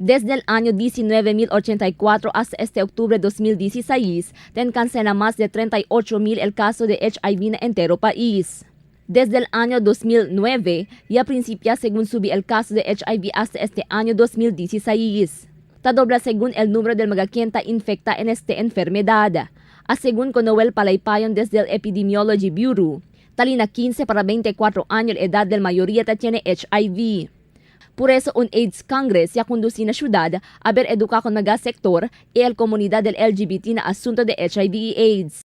Desde el año 19.084 hasta este octubre 2016, cancela más de 38,000 el caso de HIV en entero país. Desde el año 2009, ya principia según subir el caso de HIV hasta este año 2016. Tadobla según el número del mga quien infecta en esta enfermedad. Según con Noel Palaypayon desde el Epidemiology Bureau, talina 15 para 24 años la edad del mayoría tiene HIV. Por eso un AIDS Congress ya conduce na syudad a ver educa con mga sektor e el komunidad del LGBT na asunto de HIV y AIDS.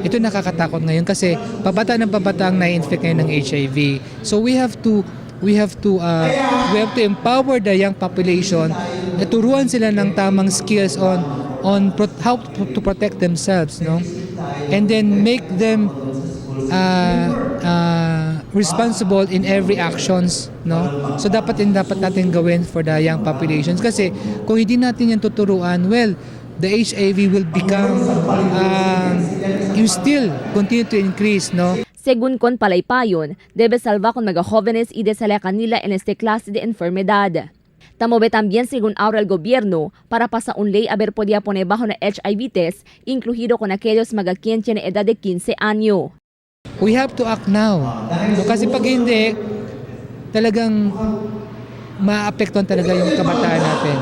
Ito nakakatakot ngayon kasi pabata ang na-infect ngayon ng HIV. So we have to empower the young population na turuan sila ng tamang skills on how to protect themselves, no? And then make them responsible in every actions, no? So dapat natin gawin for the young populations kasi kung hindi natin yan tuturuan, well, the HIV will become you still continue to increase, no? Según con Palaypayon, debe salvar con mga jóvenes y desala kanila en este clase de enfermedad. Tamobe también según ahora el gobierno para pasar un ley a ver podía poner bajo na HIV test, incluido con aquellos mga quien tiene edad de 15 años. We have to act now. No, kasi pag hindi, talagang maapektuhan talaga yung kabataan natin.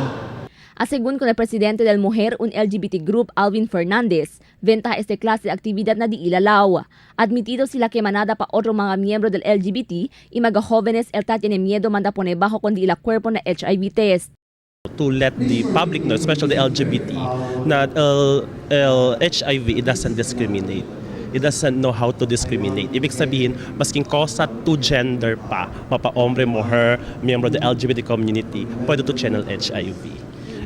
Según con el presidente del Mujer, un LGBT group, Alvin Fernandez, venta este clase de actividad na di ilalaw. Admitido sila que manada pa otro mga miyembro del LGBT y mga jóvenes el tiene miedo manda pone bajo con di la cuerpo na HIV test. To let the public know, especially the LGBT, na HIV, it doesn't discriminate. It doesn't know how to discriminate. Ibig sabihin, masking kosa to gender pa, mapa-hombre, mujer, miyembro ng LGBT community, pwede to channel HIV.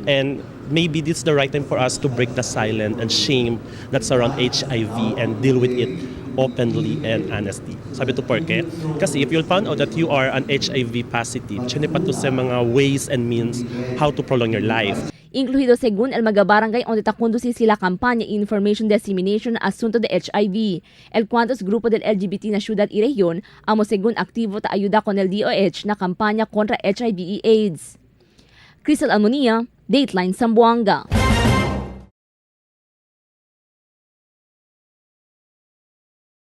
And maybe this is the right time for us to break the silence and shame that surround HIV and deal with it openly and honestly. Sabi to Porke, kasi if you'll find out that you are an HIV positive, chine pa to sa mga ways and means how to prolong your life. Incluido según el mga barangay onde takundusi sila kampanya information dissemination na asunto de HIV. El cuantos grupo del LGBT na syudad y rehiyon amo según aktibo ta ayuda con el DOH na kampanya kontra HIV y AIDS. Crystal Almonia, Dateline Zamboanga.